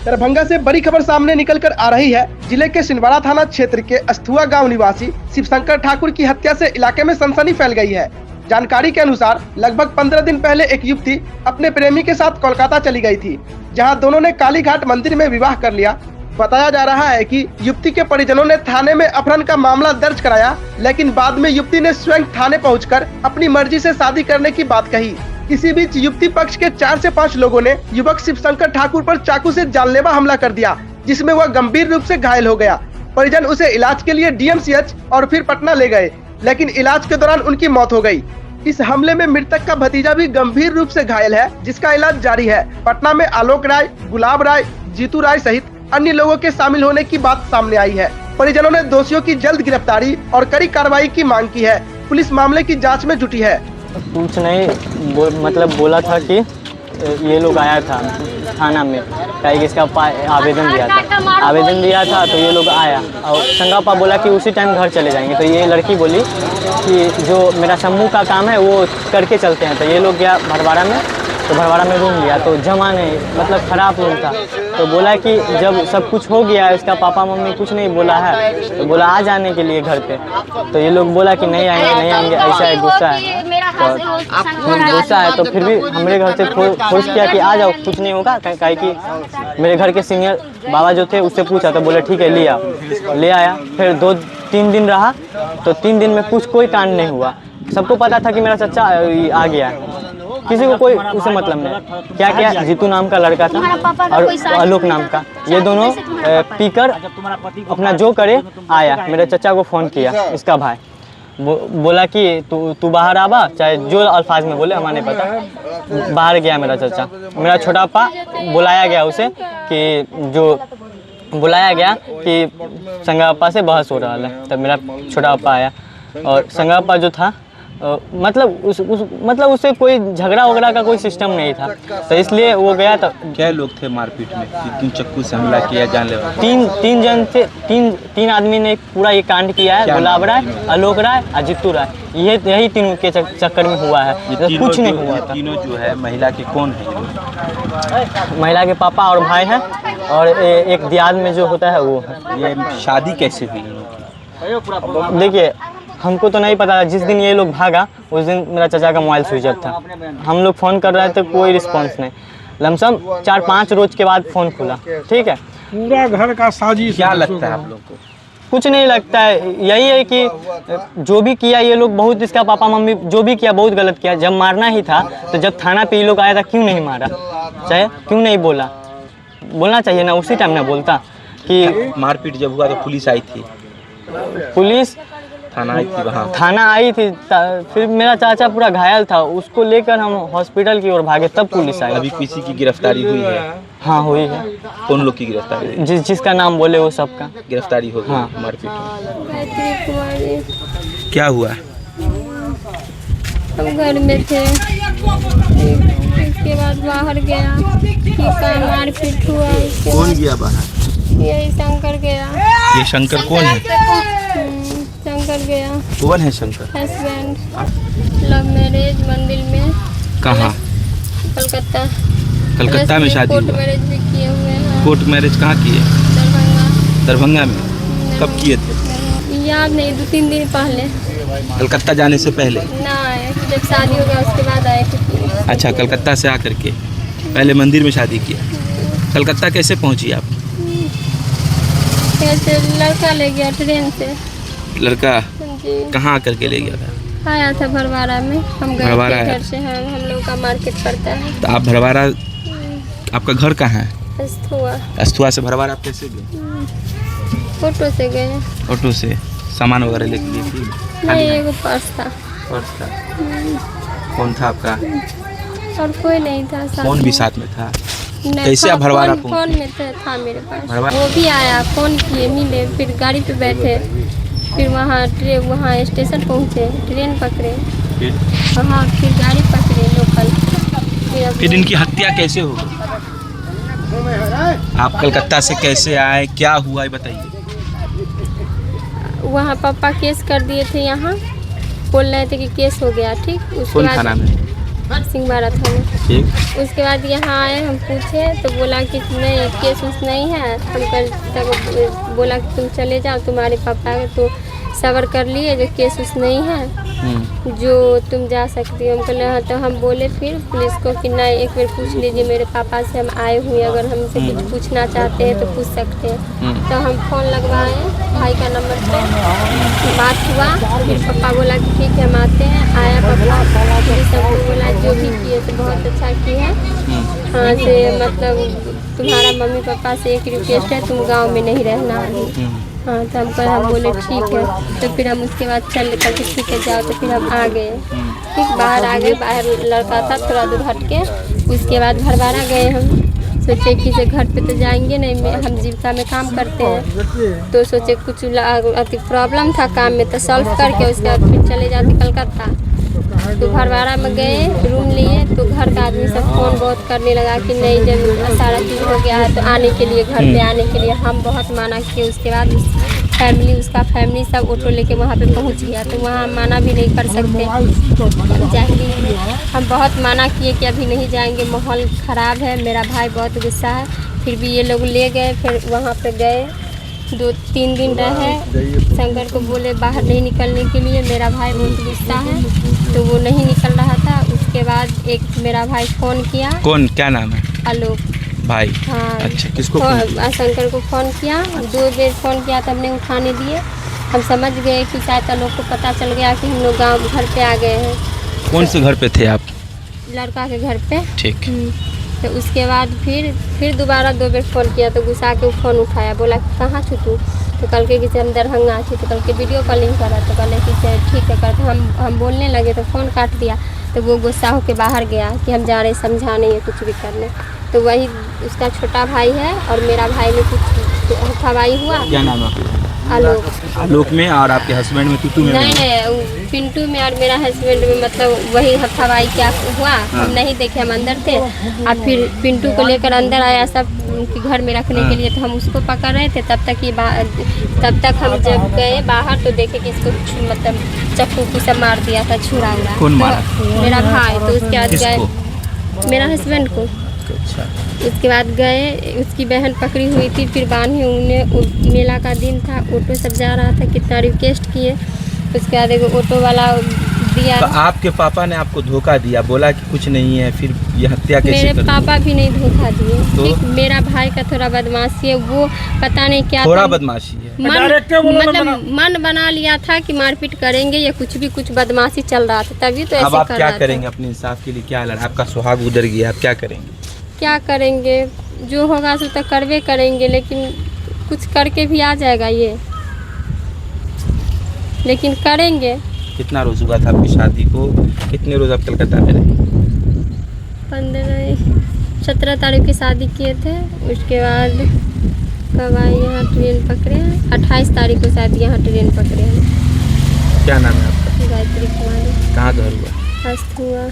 दरभंगा से बड़ी खबर सामने निकलकर आ रही है। जिले के सिंहवाड़ा थाना क्षेत्र के अस्थुआ गांव निवासी शिवशंकर ठाकुर की हत्या से इलाके में सनसनी फैल गई है। जानकारी के अनुसार लगभग 15 दिन पहले एक युवती अपने प्रेमी के साथ कोलकाता चली गई थी, जहां दोनों ने कालीघाट मंदिर में विवाह कर लिया। बताया जा रहा है कि युवती के परिजनों ने थाने में अपहरण का मामला दर्ज कराया, लेकिन बाद में युवती ने स्वयं थाने पहुंचकर अपनी मर्जी से शादी करने की बात कही। इसी बीच युवती पक्ष के 4 से 5 लोगों ने युवक शिवशंकर ठाकुर पर चाकू से जानलेवा हमला कर दिया, जिसमें वह गंभीर रूप से घायल हो गया। परिजन उसे इलाज के लिए DMCH और फिर पटना ले गए, लेकिन इलाज के दौरान उनकी मौत हो गई। इस हमले में मृतक का भतीजा भी गंभीर रूप से घायल है, जिसका इलाज जारी है। पटना में आलोक राय, गुलाब राय, जीतू राय सहित अन्य लोगों के शामिल होने की बात सामने आई है। परिजनों ने दोषियों की जल्द गिरफ्तारी और कड़ी कार्रवाई की मांग की है। पुलिस मामले की जांच में जुटी है। कुछ नहीं मतलब बोला था कि ये लोग आया था थाना में, कहीं इसका आवेदन दिया था तो ये लोग आया और संगापा बोला कि उसी टाइम घर चले जाएंगे। तो ये लड़की बोली कि जो मेरा समूह का काम है वो करके चलते हैं। तो ये लोग गया भरवाड़ा में, तो भरवाड़ा में रूम लिया तो जमा नहीं, मतलब ख़राब रूम था। तो बोला कि जब सब कुछ हो गया, इसका पापा मम्मी कुछ नहीं बोला है, तो बोला आ जाने के लिए घर पे। तो ये लोग बोला कि नहीं आएंगे, ऐसा है, गुस्सा है। तो गुस्सा है तो फिर भी हमारे घर से फोर्स किया कि आ जाओ, कुछ नहीं होगा। काहे कि मेरे घर के सीनियर बाबा जो थे उससे पूछा तो बोले ठीक है ले आया। फिर 2-3 दिन रहा तो 3 दिन में कोई कांड नहीं हुआ। सबको पता था कि मेरा चचा आ गया है, किसी को कोई उसे मतलब नहीं। क्या जीतू नाम का लड़का था और आलोक नाम का, ये दोनों पीकर अपना जो करे आया। मेरे चचा को फ़ोन किया इसका भाई, बोला कि तू बाहर आवा, चाहे जो अल्फाज में बोले हमारे नहीं पता। बाहर गया मेरा चचा। मेरा छोटा पापा बुलाया गया उसे कि संगापा से बहस हो रहा है। तब मेरा छोटा पापा आया और संगापा जो था मतलब उससे कोई झगड़ा वगड़ा का कोई सिस्टम नहीं था, तो इसलिए वो गया। तो क्या लोग थे मारपीट में? किन चक्कू से हमला किया जानलेवा? 3 जन थे। 3 आदमी ने पूरा ये कांड किया है। गुलाब राय, आलोक राय और जीतू राय, यही तीनों के चक्कर में हुआ है। कुछ नहीं हुआ था। तीनों जो है महिला के कौन है? महिला के पापा और भाई हैं और एक दियाद में जो होता है वो है। ये शादी कैसे हुई? देखिए हमको तो नहीं पता। जिस दिन ये लोग भागा उस दिन मेरा चाचा का मोबाइल स्विच ऑफ था। हम लोग फ़ोन कर रहे थे, कोई रिस्पांस नहीं। लमसम 4-5 रोज के बाद फ़ोन खुला। ठीक है, पूरा घर का साजिश। क्या लगता है आप लोग को? कुछ नहीं लगता है। यही है कि जो भी किया ये लोग बहुत, इसका पापा मम्मी जो भी किया बहुत गलत किया। जब मारना ही था तो जब थाना पे ये लोग आया था क्यों नहीं मारा? चाहे क्यों नहीं बोलना चाहिए ना, उसी टाइम ना बोलता कि मारपीट जब हुआ तो पुलिस आई थी? पुलिस थाना आई थी? वहाँ थाना आई थी। फिर मेरा चाचा पूरा घायल था, उसको लेकर हम हॉस्पिटल की ओर भागे, तब पुलिस आई। अभी किसी की गिरफ्तारी हुई है? हाँ हुई है। कौन लोग की गिरफ्तारी? जिसका नाम बोले वो सबका गिरफ्तारी हो गई। हाँ। मारपीट में क्या हुआ? हम घर में थे, इसके बाद बाहर गया, मारपीट हुआ। कौन गया बाहर? यही शंकर गया। ये शंकर कौन है? शंकर गया। कौन है शंकर? हस्बैंड, लव मैरिज मंदिर में। कहाँ? कलकत्ता। कलकत्ता में शादी? कोर्ट मैरिज भी किए हुए हैं। कोर्ट मैरिज कहाँ किए? दरभंगा। दरभंगा में? कब किए थे? याद नहीं, 2-3 दिन पहले। कलकत्ता जाने से पहले? ना, जब शादी हो गया उसके बाद आए थे। अच्छा, कलकत्ता से आकर के पहले मंदिर में शादी किया। कलकत्ता कैसे पहुंची आप? कैसे? लड़का ले गया ट्रेन से। लड़का जी। कहाँ आकर के ले गया था? आया था भरवाड़ा में। हम गए थे घर से। हम लोग का मार्केट पड़ता है। तो आप भरवाड़ा, आपका घर कहाँ है? अस्थुआ। अस्थुआ से भरवाड़ा आप कैसे गए? ऑटो से गए। ऑटो से? सामान वगैरह लेके गए थी? नहीं, एगो पर्स था। पर्स था? कौन था आपका? और कोई नहीं था साथ। फोन भी साथ में था? नहीं, कैसे आप भरवाड़ा पहुंचे? फोन में था मेरे पास। वो भी आया, फोन किए, मिले, फिर गाड़ी पे बैठे, फिर वहाँ स्टेशन पहुँचे, ट्रेन पकड़े, वहाँ फिर गाड़ी पकड़े लोकल। फिर इनकी हत्या कैसे हो गई? आप कलकत्ता से कैसे आए, क्या हुआ बताइए। वहाँ पापा केस कर दिए थे, यहाँ बोल रहे थे कि केस हो गया। ठीक, उसके कौन बाद थाना में? सिंहवाड़ा थाना। ठीक। उसके बाद यहाँ आए, हम पूछे तो बोला कि नहीं केस उस नहीं है। हम कल तब बोला कि तुम चले जाओ, तुम्हारे पापा तो सबर कर लिए जो केस उस नहीं है, जो तुम जा सकती हो। हम कहले हाँ। तो हम बोले फिर पुलिस को कि नहीं एक बार पूछ लीजिए मेरे पापा से, हम आए हुए अगर हमसे कुछ पूछना चाहते हैं तो पूछ सकते हैं। तो हम फ़ोन लगवाए भाई का नंबर पे, बात हुआ। फिर पापा बोला कि ठीक है हम आते हैं। आया पापा, पुलिस हमको बोला जो भी किए तो बहुत अच्छा किए है। हाँ से मतलब तुम्हारा मम्मी पापा से एक रिक्वेस्ट है, तुम गाँव में नहीं रहना अभी। हाँ तो हम बोले ठीक है। तो फिर हम उसके बाद चल करके ठीक है जाओ। तो फिर हम आ गए, ठीक बाहर आ गए। बाहर लड़का था थोड़ा दूर हट के। उसके बाद भरवाड़ा गए। हम सोचे कि से घर पे तो जाएंगे नहीं, हम जीविका में काम करते हैं तो सोचे कुछ अति प्रॉब्लम था काम में तो सॉल्व करके उसके बाद फिर चले जाते कलकत्ता। तो भरवाड़ा में गए, रूम लिए तो घर का आदमी सब फ़ोन बहुत करने लगा कि नहीं जब सारा चीज़ हो गया है तो आने के लिए, घर पे आने के लिए। हम बहुत माना किए। उसके बाद उसका फैमिली सब ऑटो लेके वहाँ पे पहुँच गया। तो वहाँ माना भी नहीं कर सकते, जाएंगे। हम बहुत माना किए कि अभी नहीं जाएंगे, माहौल ख़राब है। मेरा भाई बहुत गुस्सा है। फिर भी ये लोग ले गए। फिर वहाँ पे गए, 2-3 दिन रहे। शंकर को बोले बाहर नहीं निकलने के लिए, मेरा भाई बहुत गुस्सा है तो वो नहीं निकल रहा था। उसके बाद एक मेरा भाई फ़ोन किया। कौन, क्या नाम है? आलोक भाई। हाँ। अच्छा, किसको? शंकर को फ़ोन किया, 2 बार फ़ोन किया तो हमने उठाने दिए। हम समझ गए कि शायद आलोक को पता चल गया कि हम लोग गाँव घर पे आ गए हैं। कौन से घर पे थे आप? लड़का के घर पे। ठीक। तो उसके बाद फिर दोबारा 2 बार फ़ोन किया तो गुस्सा के फ़ोन उठाया। बोला कि कहाँ छू तू? तो कल के कि हम दरभंगा थी। तो कल के वीडियो कॉलिंग करा तो कहले कि ठीक है करते। हम बोलने लगे तो फ़ोन काट दिया। तो वो गुस्सा होकर बाहर गया कि हम जा रहे समझाने या कुछ भी करने। तो वही उसका छोटा भाई है और मेरा भाई में कुछ हथाबाई हुआ। क्या नाम है? आलोक। आलोक में और आपके हस्बैंड में टूटू में? नहीं, पिंटू में और मेरा हस्बैंड में मतलब वही हथाबाई क्या हुआ। हम नहीं देखे, हम अंदर थे। और फिर पिंटू को लेकर अंदर आया सब घर में रखने के लिए। तो हम उसको पकड़ रहे थे। तब तक हम जब गए बाहर तो देखे कि इसको मतलब चाकू की सब मार दिया था, छुरा उड़ा। कौन मारा? मेरा भाई। तो उसके बाद गए मेरा हस्बैंड को। अच्छा। उसके बाद गए, उसकी बहन पकड़ी हुई थी। फिर बांधे उन्हें, मेला का दिन था, ऑटो सब जा रहा था, कितना रिक्वेस्ट किए। उसके बाद एक ऑटो वाला दिया। तो आपके पापा ने आपको धोखा दिया, बोला कि कुछ नहीं है, फिर ये हत्या कैसे मेरे कर दी? पापा भी नहीं धोखा दिए। तो? ठीक, मेरा भाई का थोड़ा बदमाशी है, वो पता नहीं क्या थोड़ा था। बदमाशी है। मतलब मन बना लिया था कि मारपीट करेंगे या कुछ बदमाशी चल रहा था, तभी तो ऐसे अब आप कर क्या रहा करेंगे था। अपने इंसाफ के लिए? क्या लड़ा? आपका सुहाग उधर गया, आप क्या करेंगे? क्या करेंगे, जो होगा सो तो करवे करेंगे। लेकिन कुछ करके भी आ जाएगा ये, लेकिन करेंगे। कितना रोज हुआ था आपकी शादी को? कितने रोज आप कलकत्ता में रहे? 17 तारीख की शादी किए थे। उसके बाद कब आए यहाँ ट्रेन पकड़े, 28 तारीख को शायद यहाँ ट्रेन पकड़े हैं। क्या नाम है आपका? गायत्री कुमारी। कहाँ घर हुआ? अस्त हुआ